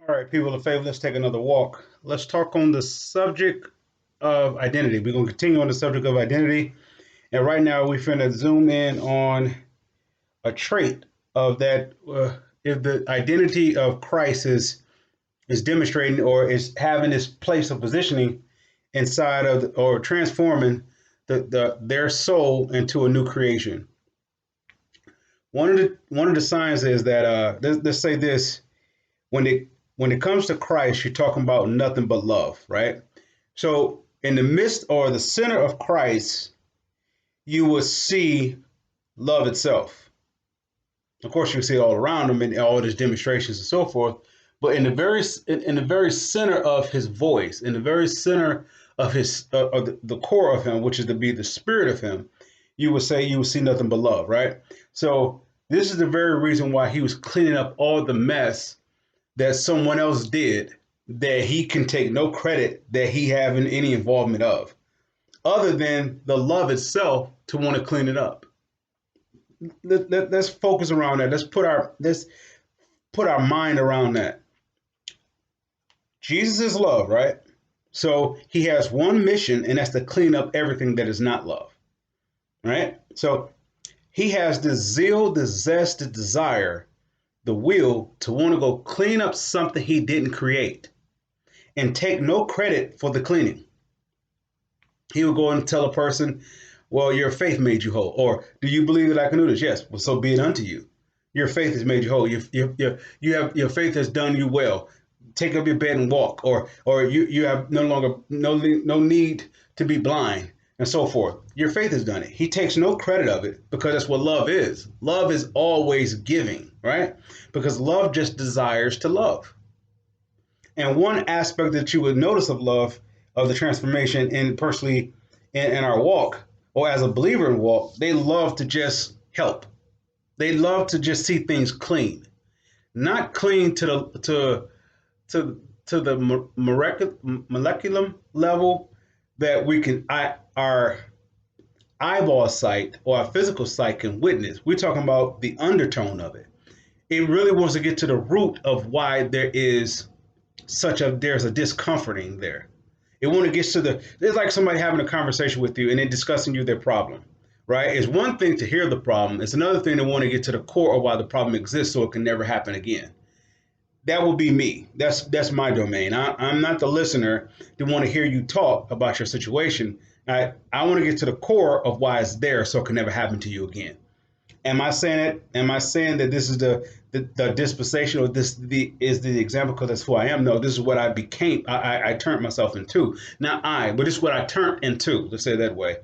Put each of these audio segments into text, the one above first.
All right, people of faith, let's take another walk. Let's talk on the subject of identity. We're going to continue on the subject of identity. And right now, we're finna zoom in on a trait of that. If the identity of Christ is demonstrating or is having this place of positioning inside of or transforming their soul into a new creation. One of the signs is that let's say this when it comes to Christ, you're talking about nothing but love, right? So in the midst or the center of Christ, you will see love itself. Of course, you see it all around him and all his demonstrations and so forth. But in the very center of his voice, in the very center of his of the core of him, which is to be the spirit of him, you will see nothing but love, right? So this is the very reason why he was cleaning up all the mess that someone else did that he can take no credit that he having any involvement of other than the love itself to want to clean it up. Let's focus around that. Let's put our mind around that. Jesus is love, right? So he has one mission, and that's to clean up everything that is not love, right? So he has the zeal, the zest, the desire, the will to want to go clean up something he didn't create and take no credit for the cleaning. He would go and tell a person, well, your faith made you whole. Or do you believe that I can do this? Yes. Well, so be it unto you. Your faith has made you whole. Your faith has done you well. Take up your bed and walk. Or you have no longer no need to be blind and so forth. Your faith has done it. He takes no credit of it because that's what love is. Love is always giving, right? Because love just desires to love. And one aspect that you would notice of love, of the transformation, and personally in our walk, or as a believer in walk, they love to just help. They love to just see things clean, not clean to to the molecular level that we can our eyeball sight or our physical sight can witness. We're talking about the undertone of it. It really wants to get to the root of why there's a discomforting there. It when it gets to the it's like somebody having a conversation with you and then discussing you their problem, right? It's one thing to hear the problem. It's another thing to want to get to the core of why the problem exists so it can never happen again. That will be me. That's my domain. I'm not the listener to want to hear you talk about your situation. I want to get to the core of why it's there so it can never happen to you again. Am I saying it? Am I saying that this is the dispensation or this is the example because that's who I am? No, this is what I became. I turned myself into. Not I, but this is what I turned into. Let's say it that way.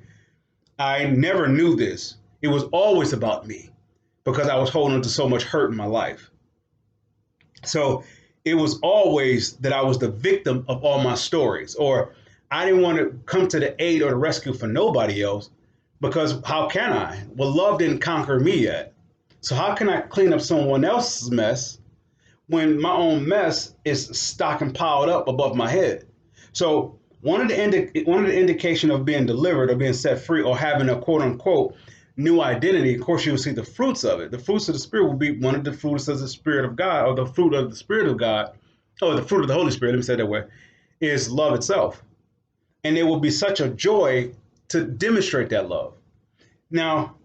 I never knew this. It was always about me because I was holding on to so much hurt in my life. So it was always that I was the victim of all my stories, or I didn't want to come to the aid or the rescue for nobody else because how can I? Well, love didn't conquer me yet. So how can I clean up someone else's mess when my own mess is stocking piled up above my head? So one of the indication of being delivered or being set free or having a quote unquote new identity, of course, you will see the fruits of it. The fruits of the Spirit will be one of the fruits of the Spirit of God, or the fruit of the Spirit of God, or the fruit of the Holy Spirit, let me say it that way, is love itself. And it will be such a joy to demonstrate that love. Now,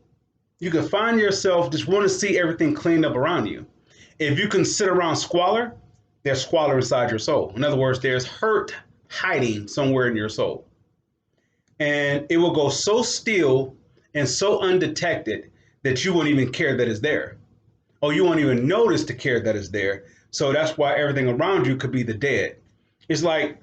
you can find yourself just want to see everything cleaned up around you. If you can sit around squalor, there's squalor inside your soul. In other words, there's hurt hiding somewhere in your soul. And it will go so still and so undetected that you won't even care that it's there. Or you won't even notice the care that is there. So that's why everything around you could be the dead. It's like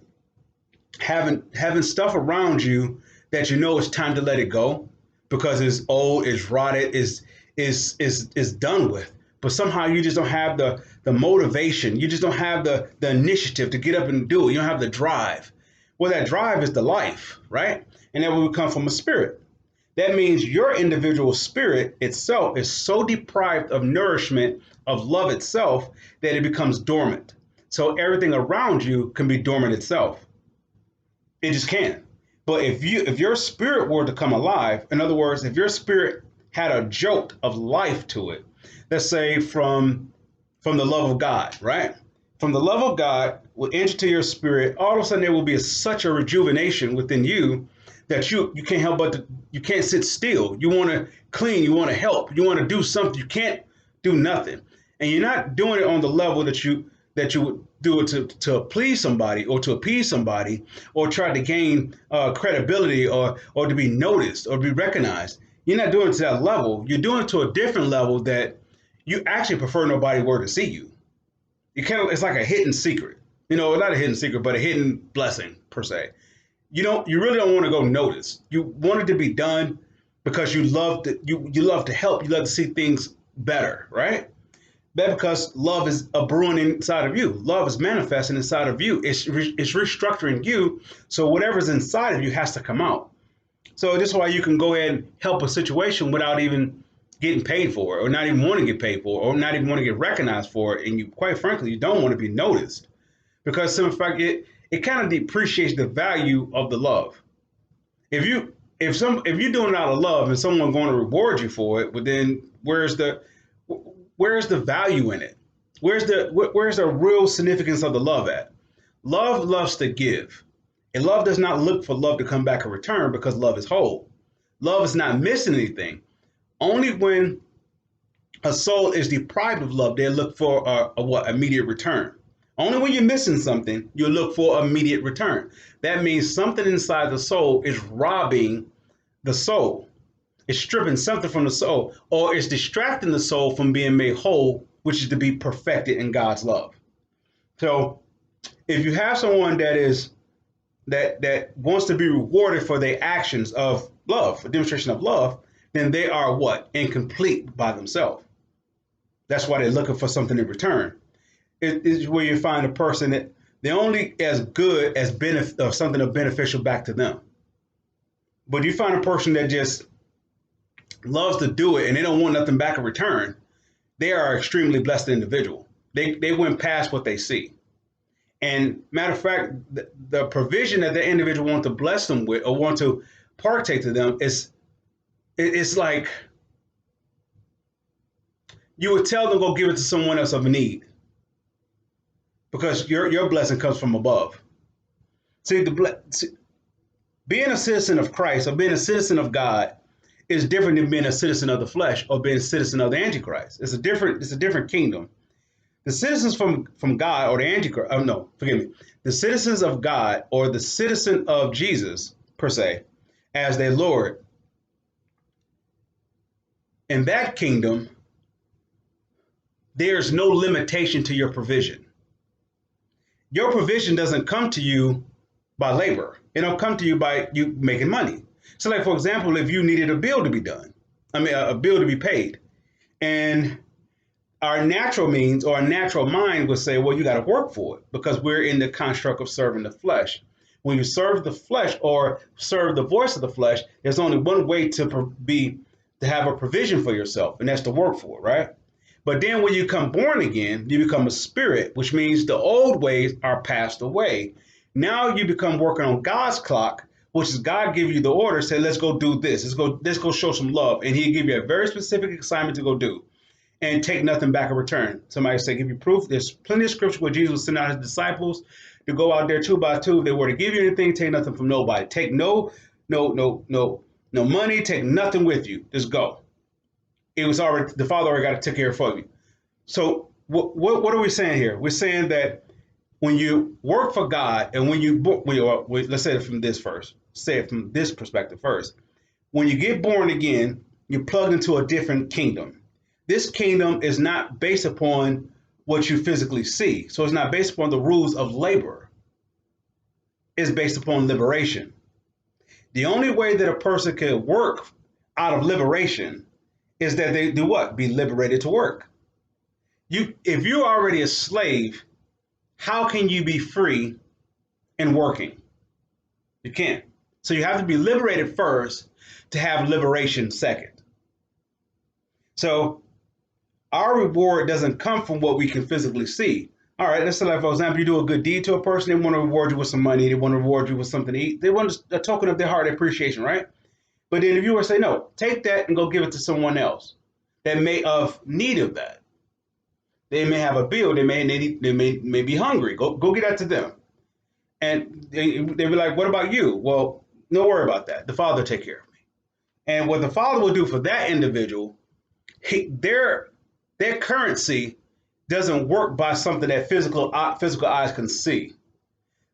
having stuff around you that you know it's time to let it go because it's old, it's rotted, is done with. But somehow you just don't have the motivation. You just don't have the initiative to get up and do it. You don't have the drive. Well, that drive is the life, right? And that will come from a spirit. That means your individual spirit itself is so deprived of nourishment of love itself that it becomes dormant. So everything around you can be dormant itself. It just can. But if your spirit were to come alive, in other words, if your spirit had a jolt of life to it, let's say from the love of God, right? From the love of God will enter to your spirit. All of a sudden, there will be such a rejuvenation within you that you can't help but you can't sit still. You want to clean. You want to help. You want to do something. You can't do nothing, and you're not doing it on the level that you would do it to please somebody or to appease somebody or try to gain credibility or to be noticed or be recognized. You're not doing it to that level. You're doing it to a different level that you actually prefer nobody were to see you. You kind of it's like a hidden secret. Not a hidden secret, but a hidden blessing per se. You really don't want to go notice. You want it to be done because you love to help. You love to see things better, right? That because love is a brewing inside of you. Love is manifesting inside of you. It's restructuring you. So whatever's inside of you has to come out. So this is why you can go ahead and help a situation without even getting paid for it, or not even want to get paid for it, or not even want to get recognized for it. And you, quite frankly, you don't want to be noticed because, in fact, it kind of depreciates the value of the love. If you're doing it out of love and someone going to reward you for it, well, then where's the value in it? Where's the real significance of the love at? Love loves to give. And love does not look for love to come back in return because love is whole. Love is not missing anything. Only when a soul is deprived of love, they look for a what? Immediate return. Only when you're missing something, you look for immediate return. That means something inside the soul is robbing the soul. It's stripping something from the soul, or it's distracting the soul from being made whole, which is to be perfected in God's love. So if you have someone that wants to be rewarded for their actions of love, a demonstration of love, then they are what? Incomplete by themselves. That's why they're looking for something in return. It is where you find a person that they're only as good as something of beneficial back to them. But you find a person that just loves to do it and they don't want nothing back in return, they are an extremely blessed individual. They went past what they see. And matter of fact, the provision that the individual want to bless them with or want to partake to them it's like you would tell them go give it to someone else of a need because your blessing comes from above. See, being a citizen of Christ or being a citizen of God is different than being a citizen of the flesh or being a citizen of the Antichrist. It's a different kingdom. The citizens from God or the Antichrist, oh no, forgive me. The citizens of God or the citizen of Jesus, per se, as their Lord, in that kingdom, there's no limitation to your provision. Your provision doesn't come to you by labor. It don't come to you by you making money. So like, for example, if you needed a bill to be done, a bill to be paid, and our natural means or our natural mind would say, well, you got to work for it because we're in the construct of serving the flesh. When you serve the flesh or serve the voice of the flesh, there's only one way to have a provision for yourself, and that's to work for it, right? But then when you come born again, you become a spirit, which means the old ways are passed away. Now you become working on God's clock, which is God give you the order, say, let's go do this. Let's go show some love. And he'll give you a very specific assignment to go do and take nothing back in return. Somebody say, give you proof. There's plenty of scripture where Jesus sent out his disciples to go out there 2 by 2. If they were to give you anything, take nothing from nobody. Take no money, take nothing with you. Just go. It was already, the Father already got to take care of you. So what are we saying here? We're saying that when you work for God and let's say it from this first, say it from this perspective first. When you get born again, you're plugged into a different kingdom. This kingdom is not based upon what you physically see. So it's not based upon the rules of labor. It's based upon liberation. The only way that a person can work out of liberation is that they do what? Be liberated to work. If you're already a slave, how can you be free and working? You can't. So you have to be liberated first to have liberation second. So our reward doesn't come from what we can physically see. All right, let's say, like, for example, you do a good deed to a person, they want to reward you with some money, they want to reward you with something to eat. They want a token of their heart appreciation, right? But then if you were to say, no, take that and go give it to someone else that may have need of that, They may have a bill. They may be hungry. Go get that to them. And they be like, what about you? Well, no worry about that. The Father will take care of me. And what the Father will do for that individual, their currency doesn't work by something that physical eyes can see.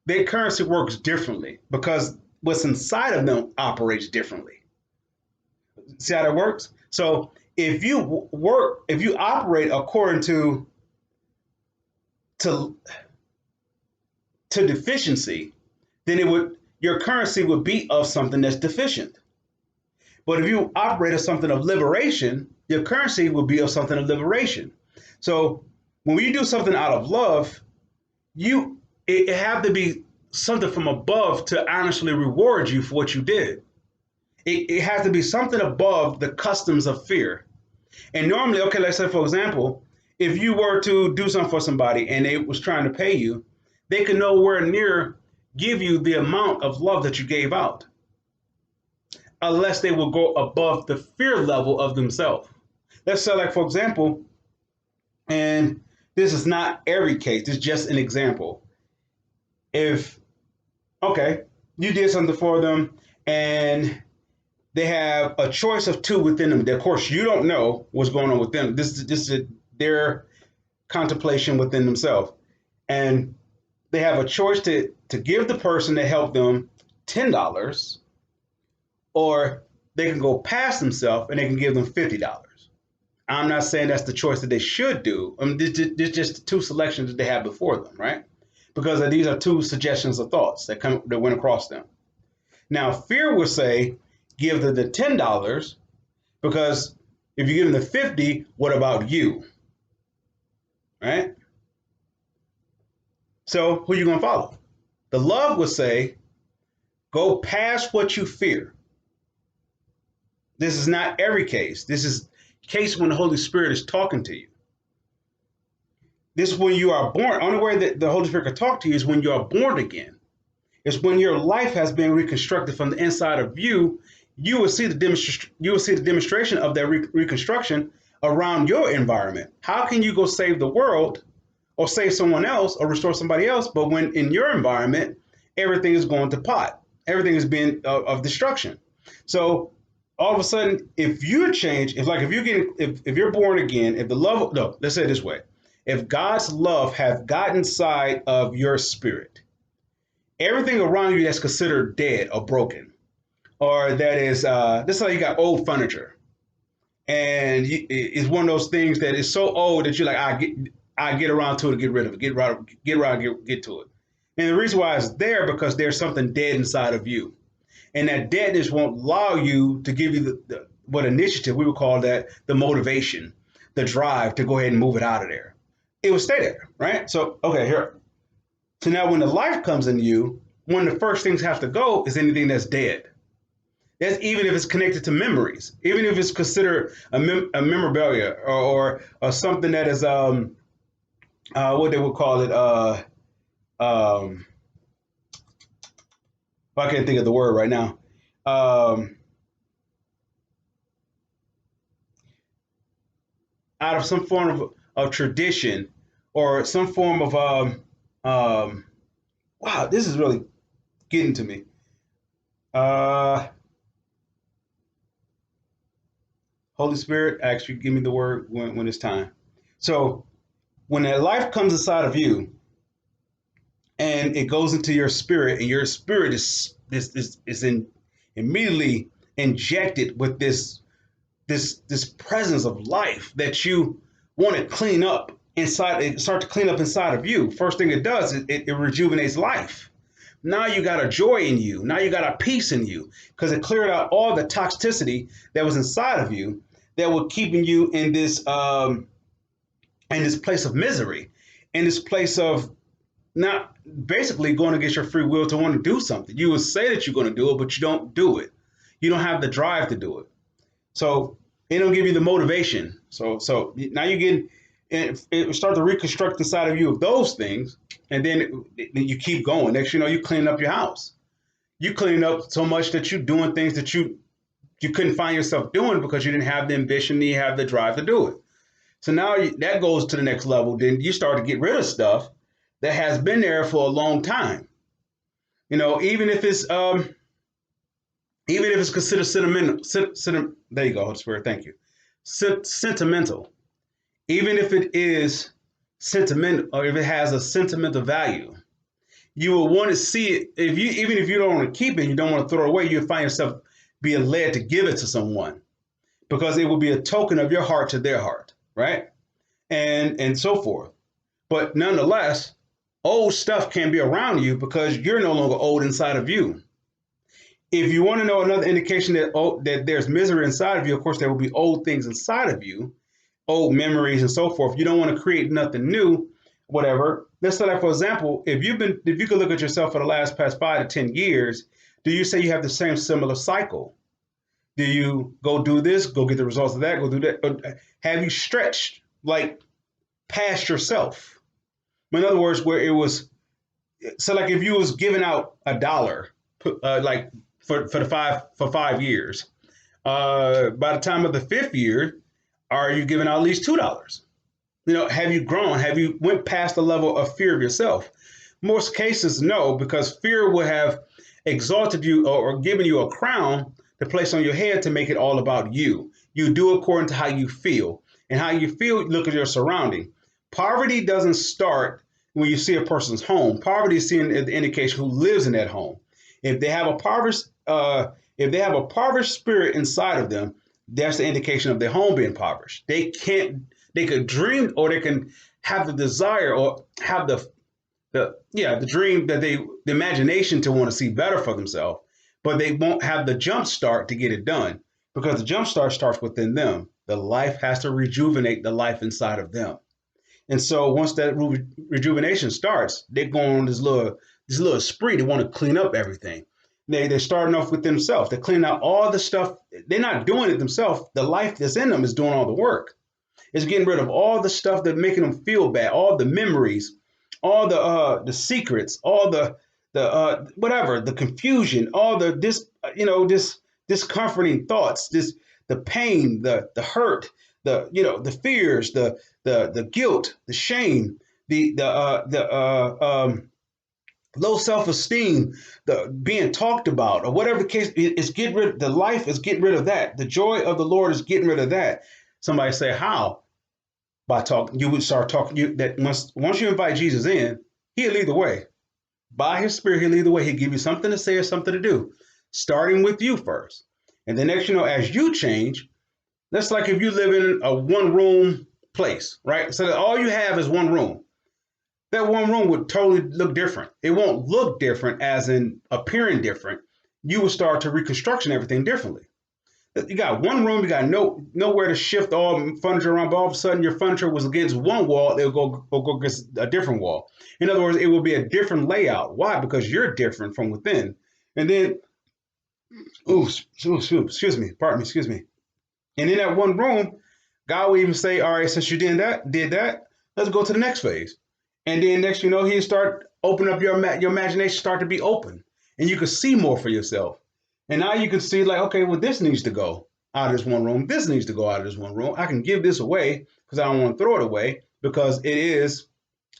Their currency works differently because what's inside of them operates differently. See how that works? So if you operate according to to deficiency, then it would your currency would be of something that's deficient. But if you operate as something of liberation, your currency will be of something of liberation. So when you do something out of love, you it have to be something from above to honestly reward you for what you did. It has to be something above the customs of fear. And normally, okay, let's say for example, if you were to do something for somebody and they was trying to pay you, they could nowhere near give you the amount of love that you gave out unless they will go above the fear level of themselves. Let's say, like, for example, and this is not every case, this is just an example. If, okay, you did something for them and they have a choice of two within them. Of course, you don't know what's going on with them. This is their contemplation within themselves. And they have a choice to give the person that helped them $10, or they can go past themselves and they can give them $50. I'm not saying that's the choice that they should do. This just the two selections that they have before them, right? Because these are two suggestions of thoughts that went across them. Now, fear will say, give them the $10 because if you give them the 50, what about you? Right? So who are you going to follow? The love would say, go past what you fear. This is not every case. This is case when the Holy Spirit is talking to you. This is when you are born. Only way that the Holy Spirit can talk to you is when you are born again. It's when your life has been reconstructed from the inside of you. You will see the demonstration of that reconstruction around your environment. How can you go save the world or save someone else or restore somebody else, but when in your environment everything is going to pot, everything is being of destruction? So all of a sudden, if you change, if you're born again, if the love, no, let's say it this way, if God's love have gotten inside of your spirit, everything around you that's considered dead or broken, or that is this is how you got old furniture, and it's one of those things that is so old that you're like, I get around to it, get rid of it, get to it. And the reason why it's there because there's something dead inside of you, and that deadness won't allow you to give you what initiative we would call that, the motivation, the drive to go ahead and move it out of there. It will stay there, right? So okay, here. So now when the life comes in you, one of the first things have to go is anything that's dead. That's even if it's connected to memories, even if it's considered a memorabilia or something that is what they would call it. Um, I can't think of the word right now. Um, Out of some form of tradition or some form of um, wow, this is really getting to me. Uh, Holy Spirit, actually, give me the word when it's time. So when that life comes inside of you and it goes into your spirit, and your spirit is immediately injected with this presence of life that you want to clean up inside, it start to clean up inside of you. First thing it does is it rejuvenates life. Now you got a joy in you. Now you got a peace in you because it cleared out all the toxicity that was inside of you that were keeping you in this place of misery, in this place of not basically going against your free will to want to do something. You would say that you're going to do it, but you don't do it. You don't have the drive to do it. So it don't give you the motivation. So now you get it start to reconstruct inside of you of those things, and then you keep going. Next, you know, you clean up your house. You clean up so much that you're doing things that you couldn't find yourself doing because you didn't have the ambition, you have the drive to do it. So now that goes to the next level. Then you start to get rid of stuff that has been there for a long time. You know, even if it's considered sentimental. There you go, Holy Spirit. Thank you. Sentimental. Even if it is sentimental, or if it has a sentimental value, you will want to see it. Even if you don't want to keep it, you don't want to throw it away. You'll find yourself being led to give it to someone because it will be a token of your heart to their heart, right? And so forth. But nonetheless, old stuff can be around you because you're no longer old inside of you. If you want to know another indication that there's misery inside of you, of course, there will be old things inside of you, old memories and so forth. You don't want to create nothing new, whatever. Let's say, like, for example, if you could look at yourself for the past 5 to 10 years, do you say you have the same similar cycle? Do you go do this, go get the results of that, go do that? Or have you stretched like past yourself? In other words, where it was, so like if you was giving out $1, like for 5 years, by the time of the fifth year, are you giving out at least $2? You know, have you grown? Have you went past the level of fear of yourself? Most cases, no, because fear would have exalted you or given you a crown to place on your head to make it all about you. You do according to how you feel. And how you feel, look at your surrounding. Poverty doesn't start when you see a person's home. Poverty is seen as the indication who lives in that home. If they have a impoverished spirit inside of them, that's the indication of their home being impoverished. They could dream, or they can have the desire, or have the dream, that the imagination to want to see better for themselves, but they won't have the jump start to get it done because the jump start starts within them. The life has to rejuvenate the life inside of them. And so once that rejuvenation starts, they go on this little spree. They want to clean up everything. They're starting off with themselves. They're cleaning out all the stuff. They're not doing it themselves. The life that's in them is doing all the work. It's getting rid of all the stuff that's making them feel bad, all the memories, all the secrets, all the whatever, the confusion, all this discomforting thoughts, the pain, the hurt, the fears, the guilt, the shame, the low self-esteem, the being talked about, or whatever the case is. Get rid. The life is getting rid of that. The joy of the Lord is getting rid of that. Somebody say, how? By talking. You would start talking. That once you invite Jesus in, He'll lead the way. By His Spirit, He'll lead the way. He'll give you something to say or something to do, starting with you first. And then next, as you change, that's like if you live in a one-room place, right? So that all you have is one room. That one room would totally look different. It won't look different as in appearing different. You will start to reconstruction everything differently. You got one room, you got nowhere to shift all furniture around, but all of a sudden your furniture was against one wall, it'll go against a different wall. In other words, it will be a different layout. Why? Because you're different from within. And then, excuse me, pardon me, excuse me. And in that one room, God will even say, all right, since you did that, let's go to the next phase. And then next, He'll start opening up your imagination, start to be open, and you can see more for yourself. And now you can see, like, okay, well, this needs to go out of this one room. This needs to go out of this one room. I can give this away because I don't want to throw it away because it is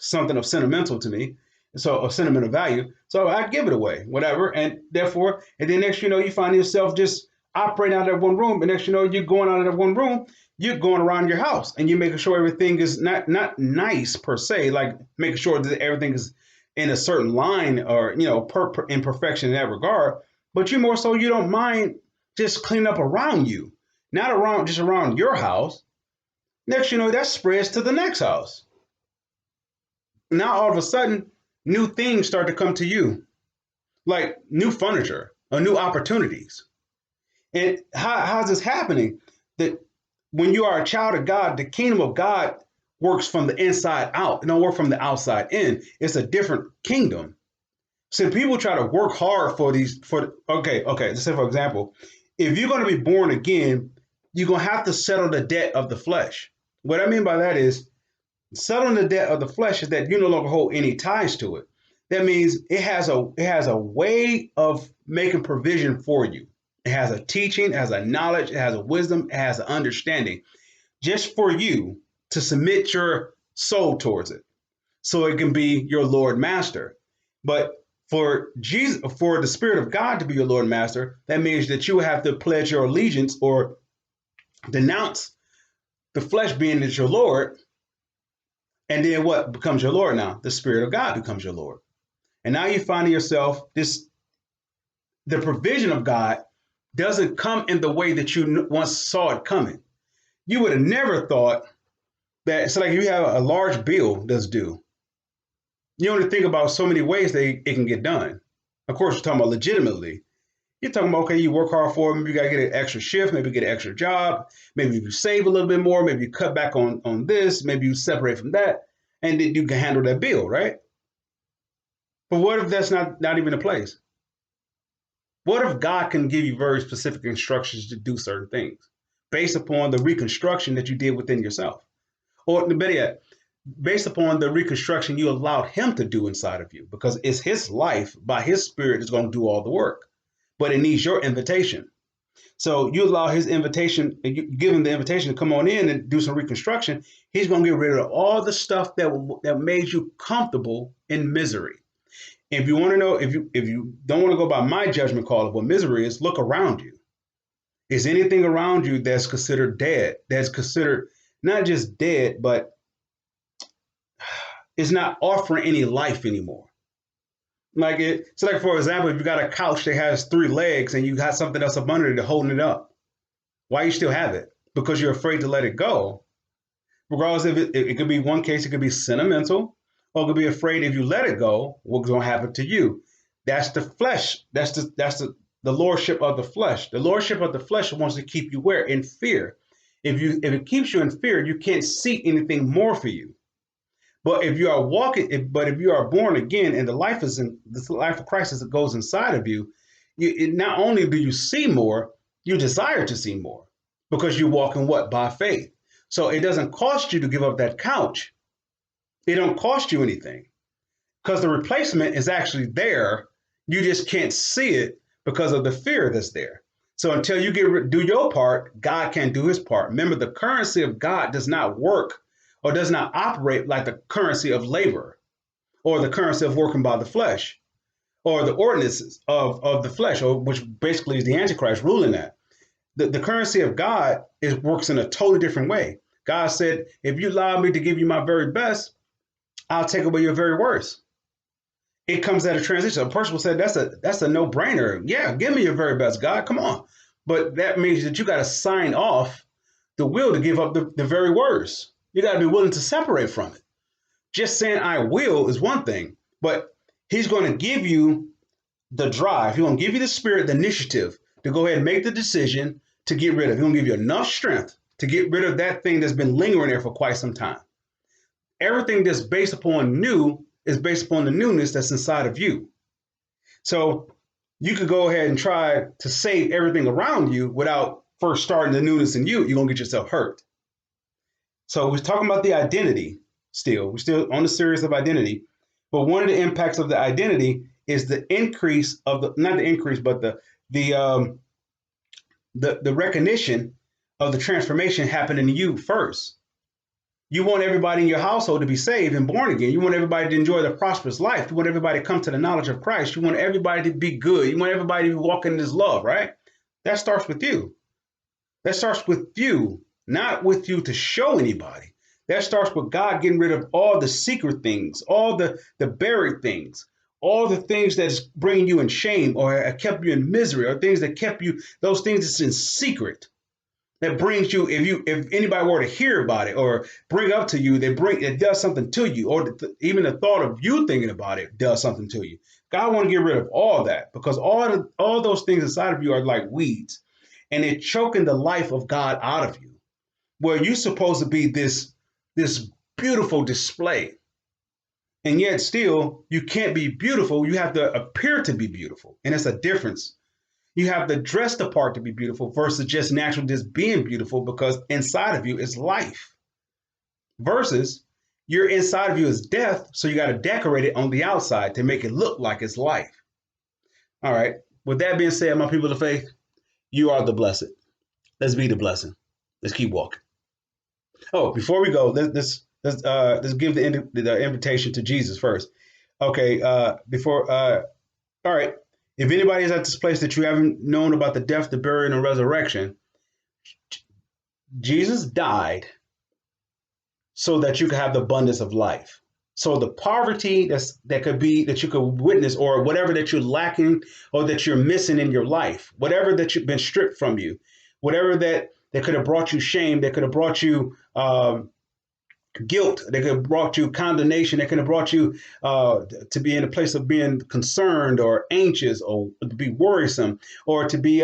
something of sentimental to me. So a sentimental value. So I give it away, whatever. And therefore, and then next, you find yourself just operating out of that one room. And next, you're going out of that one room, you're going around your house and you're making sure everything is not nice per se, like making sure that everything is in a certain line or, in perfection in that regard. But you more so, you don't mind just cleaning up around you, not just around your house. Next, that spreads to the next house. Now, all of a sudden, new things start to come to you, like new furniture or new opportunities. And how's this happening? That when you are a child of God, the kingdom of God works from the inside out. It don't work from the outside in. It's a different kingdom. So people try to work hard okay. Let's say, for example, if you're going to be born again, you're going to have to settle the debt of the flesh. What I mean by that is settling the debt of the flesh is that you no longer hold any ties to it. That means it has a way of making provision for you. It has a teaching, it has a knowledge, it has a wisdom, it has an understanding just for you to submit your soul towards it so it can be your Lord Master. But for Jesus, for the Spirit of God to be your Lord and Master, that means that you have to pledge your allegiance or denounce the flesh being as your Lord. And then what becomes your Lord now? The Spirit of God becomes your Lord. And now you find yourself the provision of God doesn't come in the way that you once saw it coming. You would have never thought that it's like you have a large bill that's due. You only think about so many ways that it can get done. Of course, we're talking about legitimately. You're talking about, okay, you work hard for it. Maybe you got to get an extra shift. Maybe get an extra job. Maybe you save a little bit more. Maybe you cut back on this. Maybe you separate from that. And then you can handle that bill, right? But what if that's not even the place? What if God can give you very specific instructions to do certain things based upon the reconstruction that you did within yourself? Or better yet, based upon the reconstruction you allowed him to do inside of you, because it's his life by his spirit is going to do all the work, but it needs your invitation. So you allow his invitation, you give him the invitation to come on in and do some reconstruction. He's going to get rid of all the stuff that made you comfortable in misery. If you want to know, if you don't want to go by my judgment call of what misery is, look around you. Is anything around you that's considered dead? That's considered not just dead, but is not offering any life anymore. So like for example, if you got a couch that has 3 legs and you got something else up under it holding it up, why you still have it? Because you're afraid to let it go. Regardless if it could be one case, it could be sentimental, or it could be afraid if you let it go, what's going to happen to you? That's the flesh. That's the lordship of the flesh. The lordship of the flesh wants to keep you where? In fear. If it keeps you in fear, you can't see anything more for you. But if you are if you are born again and the life of Christ as it goes inside of you, not only do you see more, you desire to see more because you walk in what? By faith. So it doesn't cost you to give up that couch. It don't cost you anything because the replacement is actually there. You just can't see it because of the fear that's there. So until you do your part, God can't do his part. Remember, the currency of God does not work or does not operate like the currency of labor or the currency of working by the flesh or the ordinances of the flesh, or which basically is the Antichrist ruling that. The currency of God works in a totally different way. God said, if you allow me to give you my very best, I'll take away your very worst. It comes at a transition. A person will say, that's a no-brainer. Yeah, give me your very best, God. Come on. But that means that you got to sign off the will to give up the very worst. You got to be willing to separate from it. Just saying I will is one thing, but he's going to give you the drive. He's going to give you the spirit, the initiative to go ahead and make the decision to get rid of. He's going to give you enough strength to get rid of that thing that's been lingering there for quite some time. Everything that's based upon new is based upon the newness that's inside of you. So you could go ahead and try to save everything around you without first starting the newness in you. You're going to get yourself hurt. So we're talking about the identity still. We're still on the series of identity. But one of the impacts of the identity is the increase of not the increase, but the recognition of the transformation happening to you first. You want everybody in your household to be saved and born again. You want everybody to enjoy the prosperous life. You want everybody to come to the knowledge of Christ. You want everybody to be good. You want everybody to walk in this love, right? That starts with you. That starts with you, not with you to show anybody. That starts with God getting rid of all the secret things, all the buried things, all the things that's bringing you in shame or kept you in misery, or things that kept you, those things that's in secret. That brings you, if anybody were to hear about it or bring up to you, it does something to you, or even the thought of you thinking about it does something to you. God want to get rid of all that because all those things inside of you are like weeds, and they're choking the life of God out of you. Where you're supposed to be this beautiful display, and yet still you can't be beautiful. You have to appear to be beautiful, and it's a difference. You have to dress the part to be beautiful versus just naturally just being beautiful because inside of you is life. Versus your inside of you is death, so you got to decorate it on the outside to make it look like it's life. All right. With that being said, my people of faith, you are the blessed. Let's be the blessing. Let's keep walking. Oh, before we go, let's give the invitation to Jesus first. Okay, before all right. If anybody is at this place that you haven't known about the death, the burial, and resurrection, Jesus died so that you could have the abundance of life. So the poverty that could be that you could witness, or whatever that you're lacking or that you're missing in your life, whatever that you've been stripped from you, whatever that could have brought you shame, that could have brought you guilt, that could have brought you condemnation, that could have brought you to be in a place of being concerned or anxious or to be worrisome or to be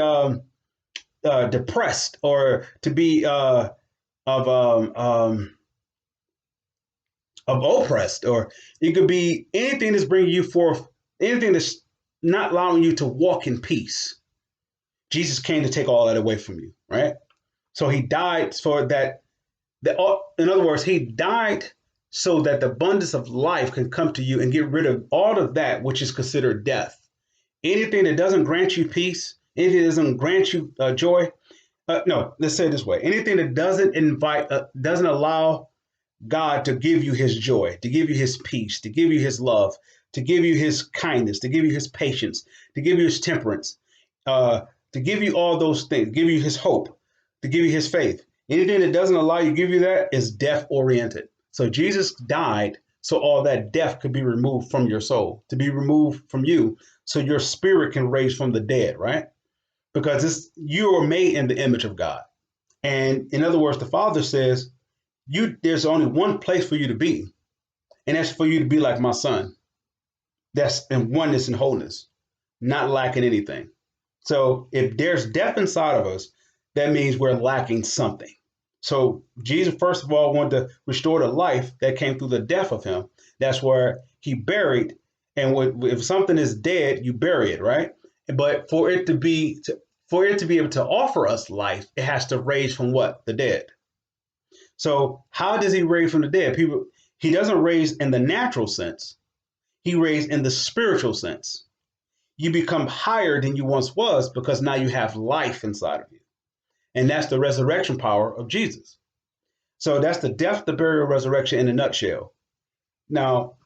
depressed or to be of oppressed, or it could be anything that's bringing you forth, anything that's not allowing you to walk in peace. Jesus came to take all that away from you, right? So he died for that. In other words, he died so that the abundance of life can come to you and get rid of all of that which is considered death. Anything that doesn't grant you peace, anything that doesn't grant you joy. No, let's say it this way: anything that doesn't allow God to give you his joy, to give you his peace, to give you his love, to give you his kindness, to give you his patience, to give you his temperance, to give you all those things, give you his hope, to give you his faith. Anything that doesn't allow you to give you that is death oriented. So Jesus died so all that death could be removed from your soul, to be removed from you, so your spirit can raise from the dead, right? Because you are made in the image of God. And in other words, the Father says, there's only one place for you to be, and that's for you to be like my son. That's in oneness and wholeness, not lacking anything. So if there's death inside of us, that means we're lacking something. So Jesus, first of all, wanted to restore the life that came through the death of him. That's where he buried. And if something is dead, you bury it, right? But for it to be able to offer us life, it has to raise from what? The dead. So how does he raise from the dead? He doesn't raise in the natural sense. He raised in the spiritual sense. You become higher than you once was because now you have life inside of you. And that's the resurrection power of Jesus. So that's the death, the burial, resurrection in a nutshell. Now,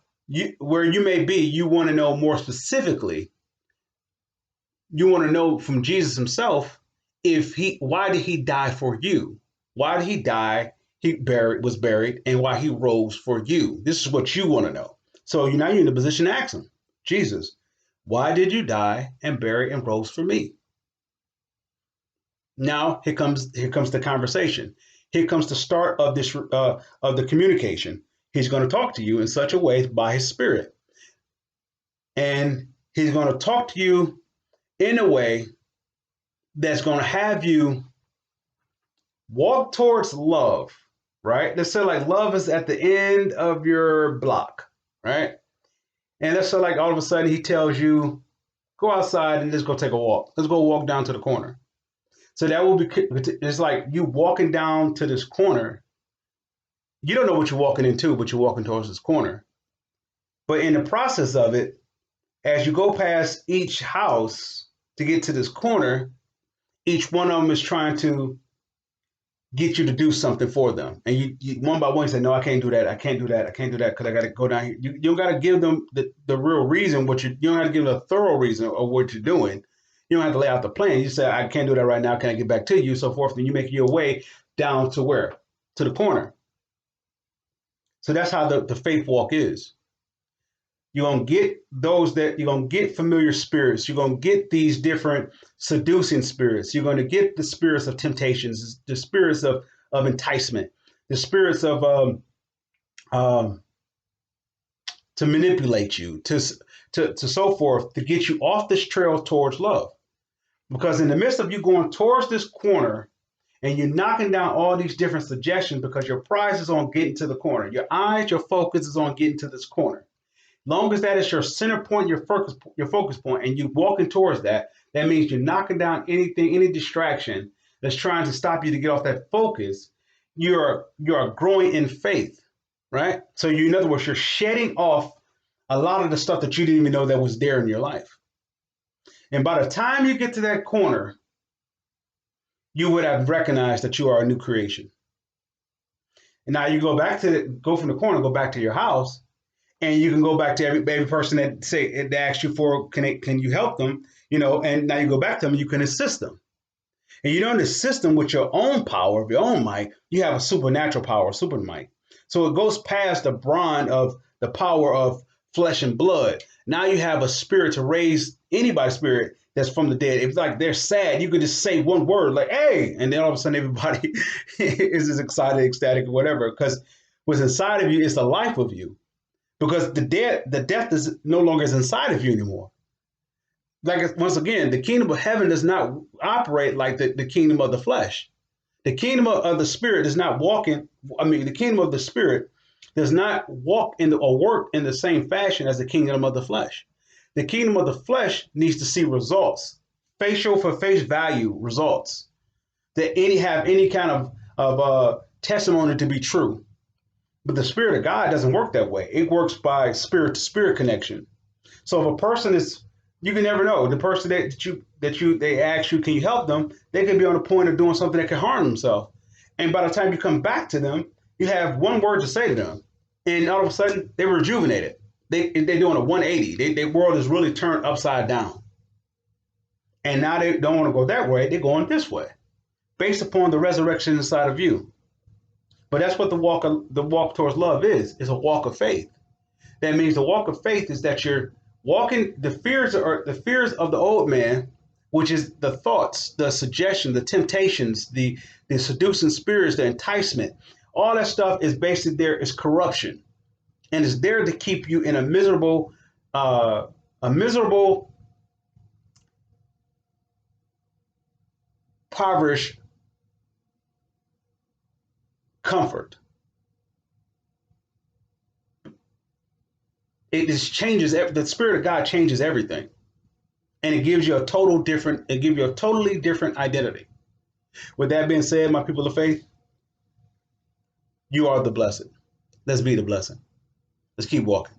where you may be, you want to know more specifically. You want to know from Jesus himself why did he die for you? Why did he die? Was buried, and why he rose for you. This is what you want to know. So now you're in the position to ask him, Jesus, why did you die and bury and rose for me? Now here comes the conversation. Here comes the start of this of the communication. He's going to talk to you in such a way by his spirit, and he's going to talk to you in a way that's going to have you walk towards love, right? Let's say like love is at the end of your block, right? And let's say like all of a sudden he tells you, go outside and let's go take a walk. Let's go walk down to the corner. So that will be, it's like you walking down to this corner. You don't know what you're walking into, but you're walking towards this corner. But in the process of it, as you go past each house to get to this corner, each one of them is trying to get you to do something for them. And you one by one, you say, no, I can't do that. I can't do that. I can't do that because I got to go down here. You don't got to give them the real reason, you don't have to give them a thorough reason of what you're doing. You don't have to lay out the plan. You say, I can't do that right now. Can I get back to you? So forth. And you make your way down to where? To the corner. So that's how the faith walk is. You're going to get familiar spirits. You're going to get these different seducing spirits. You're going to get the spirits of temptations, the spirits of enticement, the spirits of to manipulate you, to so forth, to get you off this trail towards love. Because in the midst of you going towards this corner and you're knocking down all these different suggestions because your prize is on getting to the corner. Your eyes, your focus is on getting to this corner. Long as that is your center point, your focus point, and you're walking towards that, that means you're knocking down any distraction that's trying to stop you to get off that focus. You're growing in faith, right? So in other words, you're shedding off a lot of the stuff that you didn't even know that was there in your life. And by the time you get to that corner, you would have recognized that you are a new creation. And now you go from the corner, go back to your house, and you can go back to every person that say they ask you for can you help them, and now you go back to them, you can assist them. And you don't assist them with your own power, of your own might. You have a supernatural power, super might. So it goes past the brawn of the power of flesh and blood. Now you have a spirit to raise anybody's spirit that's from the dead. If like they're sad, you could just say one word like "Hey," and then all of a sudden everybody is just excited, ecstatic, or whatever. Because what's inside of you is the life of you. Because the death is no longer is inside of you anymore. Like once again, the kingdom of heaven does not operate like the kingdom of the flesh. The kingdom of the spirit does not the kingdom of the spirit does not walk in or work in the same fashion as the kingdom of the flesh. The kingdom of the flesh needs to see results, facial for face value results that have any kind of testimony to be true. But the spirit of God doesn't work that way. It works by spirit to spirit connection. So if a person is, you can never know. The person they ask you, can you help them? They could be on the point of doing something that can harm themselves. And by the time you come back to them, you have one word to say to them, and all of a sudden they're rejuvenated. They're doing a 180. Their world is really turned upside down. And now they don't want to go that way. They're going this way, based upon the resurrection inside of you. But that's what the walk towards love is. It's a walk of faith. That means the walk of faith is that you're walking the fears of the old man, which is the thoughts, the suggestion, the temptations, the seducing spirits, the enticement. All that stuff is basically there is corruption, and it's there to keep you in a miserable, impoverished comfort. It just changes. The spirit of God changes everything, and it gives you a totally different identity. With that being said, my people of faith, you are the blessed. Let's be the blessing. Let's keep walking.